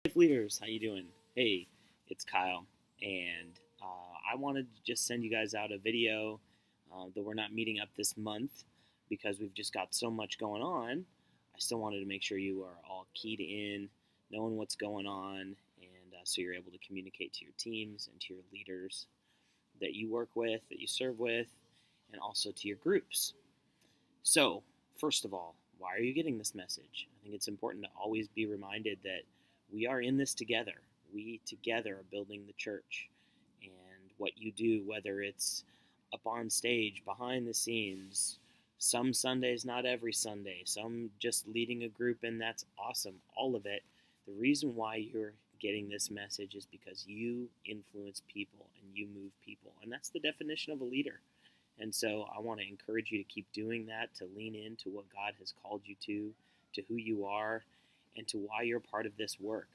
Life leaders, how you doing? Hey, it's Kyle, and I wanted to just send you guys out a video. Though we're not meeting up this month because we've just got so much going on. I still wanted to make sure you are all keyed in, knowing what's going on, and so you're able to communicate to your teams and to your leaders that you work with, that you serve with, and also to your groups. So, first of all, why are you getting this message? I think it's important to always be reminded that we are in this together. We together are building the church. And what you do, whether it's up on stage, behind the scenes, some Sundays, not every Sunday, some just leading a group, and that's awesome, all of it. The reason why you're getting this message is because you influence people and you move people. And that's the definition of a leader. And so I want to encourage you to keep doing that, to lean into what God has called you to who you are, and to why you're part of this work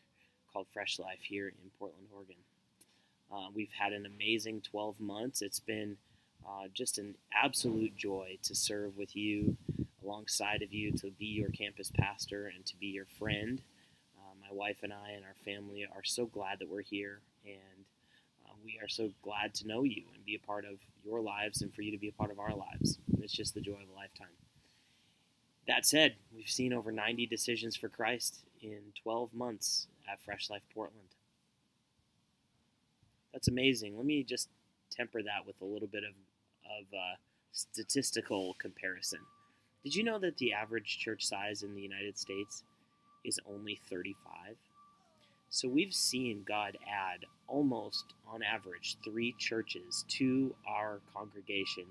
called Fresh Life here in Portland, Oregon. We've had an amazing 12 months. It's been just an absolute joy to serve with you, alongside of you, to be your campus pastor and to be your friend. My wife and I and our family are so glad that we're here, and we are so glad to know you and be a part of your lives and for you to be a part of our lives. And it's just the joy of a lifetime. That said, we've seen over 90 decisions for Christ in 12 months at Fresh Life Portland. That's amazing. Let me just temper that with a little bit of statistical comparison. Did you know that the average church size in the United States is only 35? So we've seen God add almost on average 3 churches to our congregation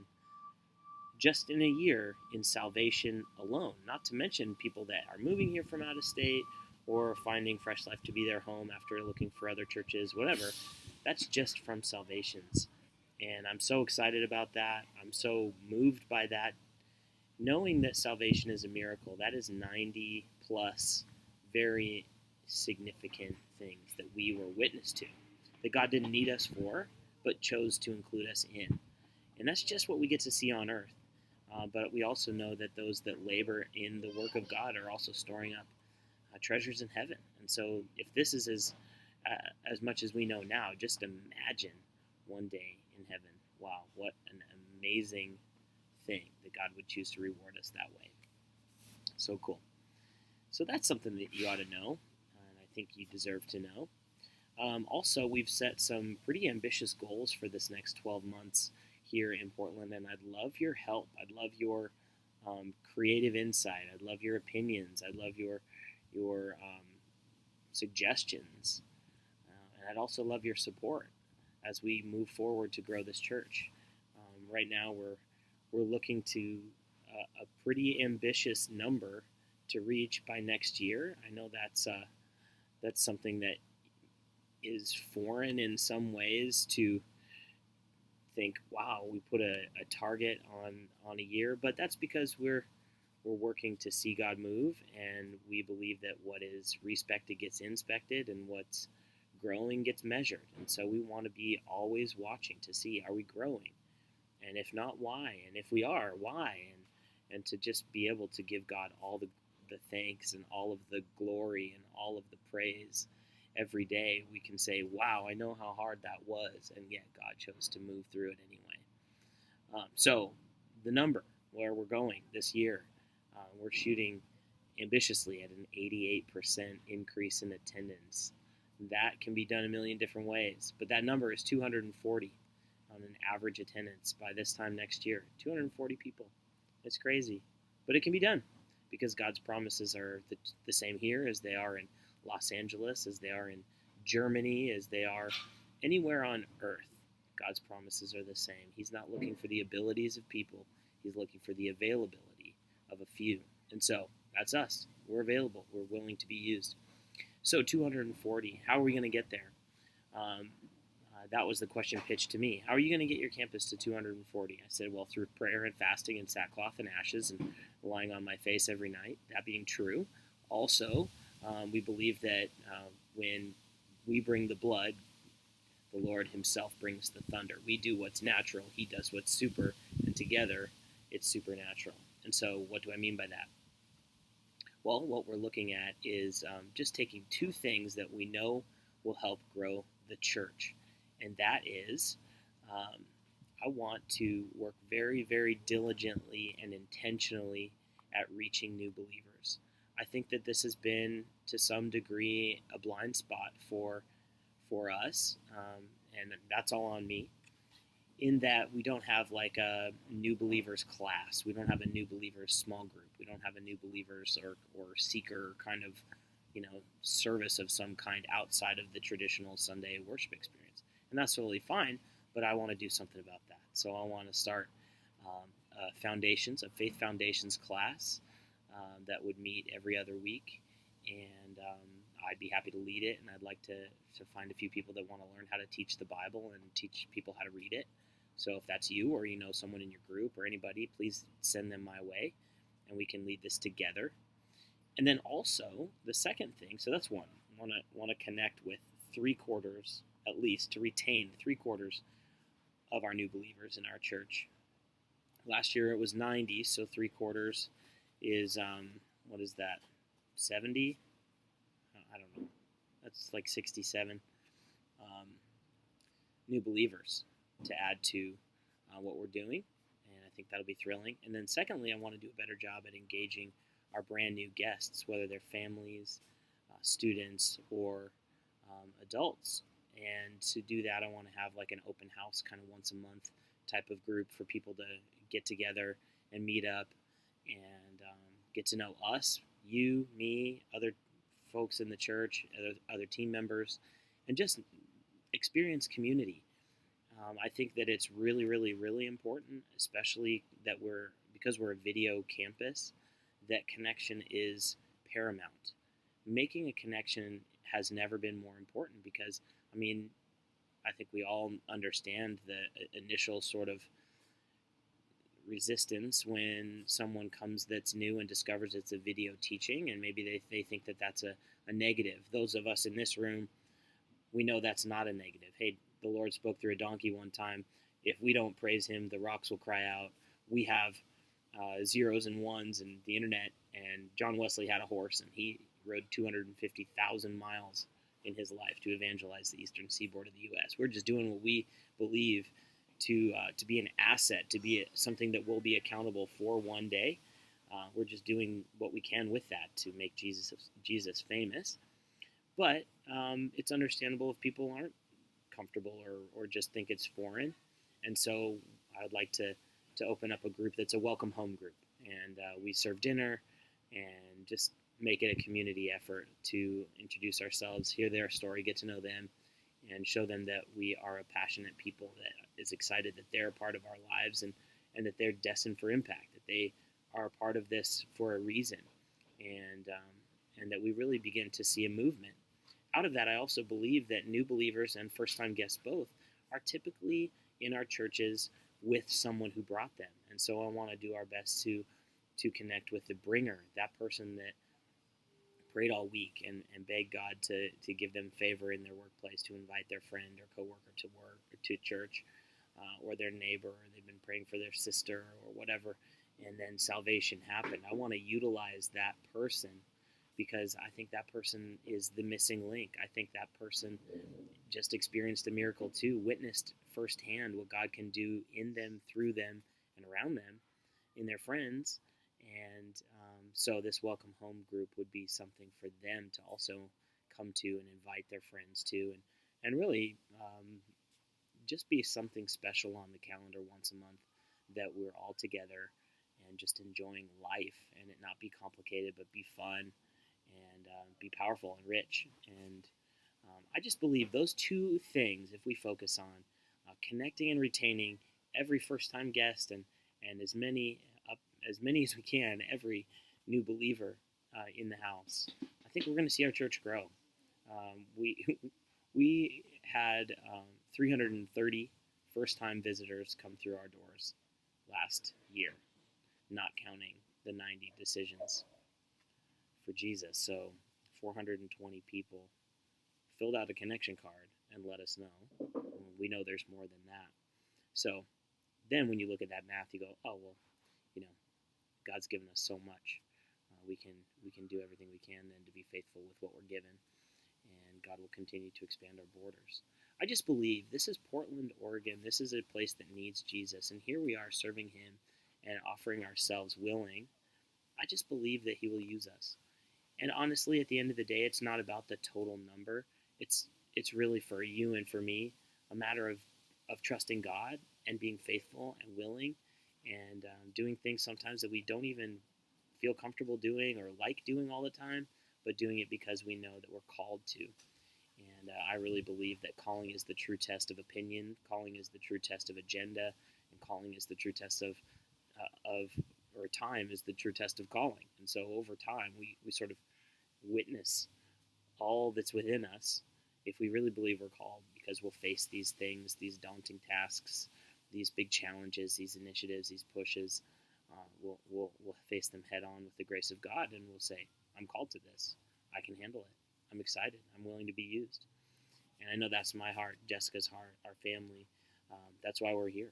just in a year in salvation alone, not to mention people that are moving here from out of state or finding Fresh Life to be their home after looking for other churches, whatever. That's just from salvations. And I'm so excited about that. I'm so moved by that. Knowing that salvation is a miracle, that is 90 plus very significant things that we were witness to, that God didn't need us for, but chose to include us in. And that's just what we get to see on earth. But we also know that those that labor in the work of God are also storing up treasures in heaven. And so if this is as much as we know now, just imagine one day in heaven. Wow, what an amazing thing that God would choose to reward us that way. So cool. So that's something that you ought to know, and I think you deserve to know. Also, we've set some pretty ambitious goals for this next 12 months here in Portland, and I'd love your help. I'd love your creative insight. I'd love your opinions. I'd love your suggestions, and I'd also love your support as we move forward to grow this church. Right now, we're looking to a pretty ambitious number to reach by next year. I know that's something that is foreign in some ways to think, wow, we put a target on a year, but that's because we're working to see God move, and we believe that what is respected gets inspected, and what's growing gets measured. And so we want to be always watching to see, are we growing? And if not, why? And if we are, why? And to just be able to give God all the thanks and all of the glory and all of the praise every day. We can say, wow, I know how hard that was, and yet God chose to move through it anyway. So the number where we're going this year, we're shooting ambitiously at an 88% increase in attendance. That can be done a million different ways, but that number is 240 on an average attendance by this time next year. 240 people. It's crazy, but it can be done because God's promises are the same here as they are in Los Angeles, as they are in Germany, as they are anywhere on earth. God's promises are the same. He's not looking for the abilities of people. He's looking for the availability of a few. And so that's us. We're available. We're willing to be used. So 240, how are we going to get there? That was the question pitched to me. How are you going to get your campus to 240? I said, well, through prayer and fasting and sackcloth and ashes and lying on my face every night. That being true. Also, we believe that when we bring the blood, the Lord himself brings the thunder. We do what's natural. He does what's super. And together, it's supernatural. And so what do I mean by that? Well, what we're looking at is just taking two things that we know will help grow the church. And that is, um, I want to work very, very diligently and intentionally at reaching new believers. I think that this has been, to some degree, a blind spot for us, and that's all on me, in that we don't have like a new believers class. We don't have a new believers small group. We don't have a new believers or seeker kind of, service of some kind outside of the traditional Sunday worship experience. And that's totally fine, but I want to do something about that. So I want to start a faith foundations class that would meet every other week. And I'd be happy to lead it, and I'd like to find a few people that want to learn how to teach the Bible and teach people how to read it. So if that's you, or you know someone in your group or anybody, please send them my way, and we can lead this together. And then also the second thing, so that's one. Want to connect with 3/4 at least, to retain 3/4 of our new believers in our church. Last year it was 90, so 3/4 is what is that? 70? I don't know. That's like 67 um, new believers to add to what we're doing, and I think that'll be thrilling. And then secondly, I want to do a better job at engaging our brand new guests, whether they're families, students, or adults. And to do that, I want to have like an open house kind of once a month type of group for people to get together and meet up and get to know us, you, me, other folks in the church, other team members, and just experience community. I think that it's really, really, really important, especially that because we're a video campus, that connection is paramount. Making a connection has never been more important because, I think we all understand the initial sort of resistance when someone comes that's new and discovers it's a video teaching, and maybe they think that that's a negative. Those of us in this room, we know that's not a negative. Hey, the Lord spoke through a donkey one time. If we don't praise him, the rocks will cry out. We have zeros and ones and the internet, and John Wesley had a horse, and he rode 250,000 miles in his life to evangelize the eastern seaboard of the U.S. We're just doing what we believe to be an asset, to be something that we'll be accountable for one day. We're just doing what we can with that to make Jesus famous. But it's understandable if people aren't comfortable or just think it's foreign. And so I'd like to open up a group that's a welcome home group. And we serve dinner and just make it a community effort to introduce ourselves, hear their story, get to know them, and show them that we are a passionate people that is excited that they're a part of our lives and that they're destined for impact, that they are a part of this for a reason, and that we really begin to see a movement. Out of that, I also believe that new believers and first-time guests both are typically in our churches with someone who brought them. And so I want to do our best to connect with the bringer, that person that prayed all week and begged God to give them favor in their workplace, to invite their friend or coworker to work or to church, or their neighbor, or they've been praying for their sister or whatever, and then salvation happened. I want to utilize that person because I think that person is the missing link. I think that person just experienced a miracle too, witnessed firsthand what God can do in them, through them, and around them, in their friends. And so this welcome home group would be something for them to also come to and invite their friends to, and really just be something special on the calendar once a month, that we're all together and just enjoying life, and it not be complicated but be fun and be powerful and rich. And I just believe those two things, if we focus on connecting and retaining every first-time guest and as many as we can, every new believer in the house, I think we're going to see our church grow. We had 330 first-time visitors come through our doors last year, not counting the 90 decisions for Jesus. So 420 people filled out a connection card and let us know. We know there's more than that. So then when you look at that math, you go, oh, well, God's given us so much. we can do everything we can then to be faithful with what we're given, and God will continue to expand our borders. I just believe this is Portland, Oregon. This is a place that needs Jesus, and here we are serving Him and offering ourselves willing. I just believe that He will use us. And honestly, at the end of the day, it's not about the total number. It's really for you and for me a matter of trusting God and being faithful and willing, and doing things sometimes that we don't even feel comfortable doing or like doing all the time, but doing it because we know that we're called to. And I really believe that calling is the true test of opinion, calling is the true test of agenda, and calling is the true test or time is the true test of calling. And so over time, we sort of witness all that's within us if we really believe we're called, because we'll face these things, these daunting tasks, these big challenges, these initiatives, these pushes. We'll face them head on with the grace of God, and we'll say, I'm called to this. I can handle it. I'm excited. I'm willing to be used. And I know that's my heart, Jessica's heart, our family. That's why we're here.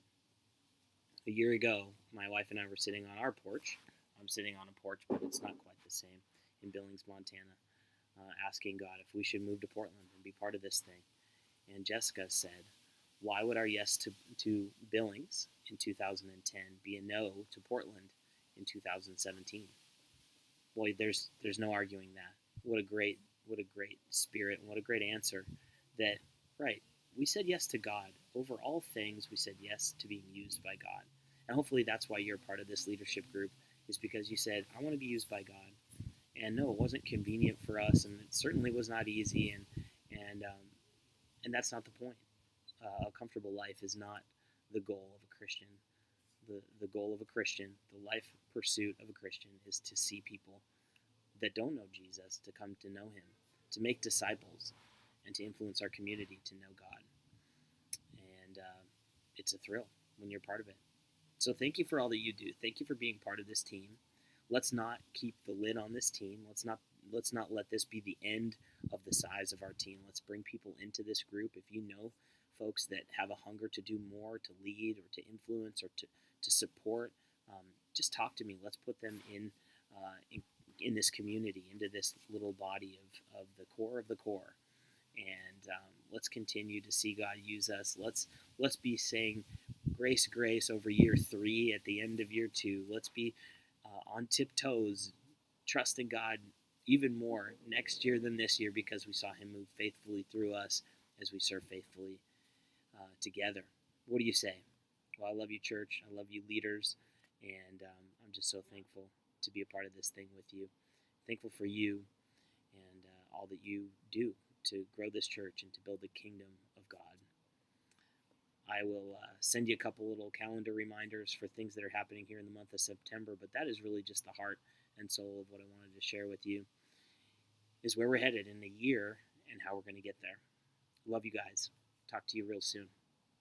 A year ago, my wife and I were sitting on our porch. I'm sitting on a porch, but it's not quite the same, in Billings, Montana, asking God if we should move to Portland and be part of this thing. And Jessica said, why would our yes to Billings in 2010 be a no to Portland in 2017? Boy, there's no arguing that. What a great spirit, and what a great answer. That, right, we said yes to God. Over all things, we said yes to being used by God. And hopefully that's why you're part of this leadership group, is because you said, I want to be used by God. And no, it wasn't convenient for us, and it certainly was not easy, and that's not the point. A comfortable life is not the goal of a Christian. The goal of a Christian, the life pursuit of a Christian, is to see people that don't know Jesus to come to know Him, to make disciples, and to influence our community to know God. And it's a thrill when you're part of it. So thank you for all that you do. Thank you for being part of this team. Let's not keep the lid on this team. Let's not let this be the end of the size of our team. Let's bring people into this group. If you know folks that have a hunger to do more, to lead, or to influence, or to support, just talk to me. Let's put them in this community, into this little body of the core of the core. And let's continue to see God use us. Let's be saying grace, grace over year 3 at the end of year 2. Let's be on tiptoes, trusting God even more next year than this year, because we saw Him move faithfully through us as we serve faithfully together. What do you say? Well, I love you, church. I love you, leaders. And I'm just so thankful to be a part of this thing with you. Thankful for you and all that you do to grow this church and to build the kingdom of God. I will send you a couple little calendar reminders for things that are happening here in the month of September, but that is really just the heart and soul of what I wanted to share with you, is where we're headed in a year and how we're going to get there. Love you guys. Talk to you real soon.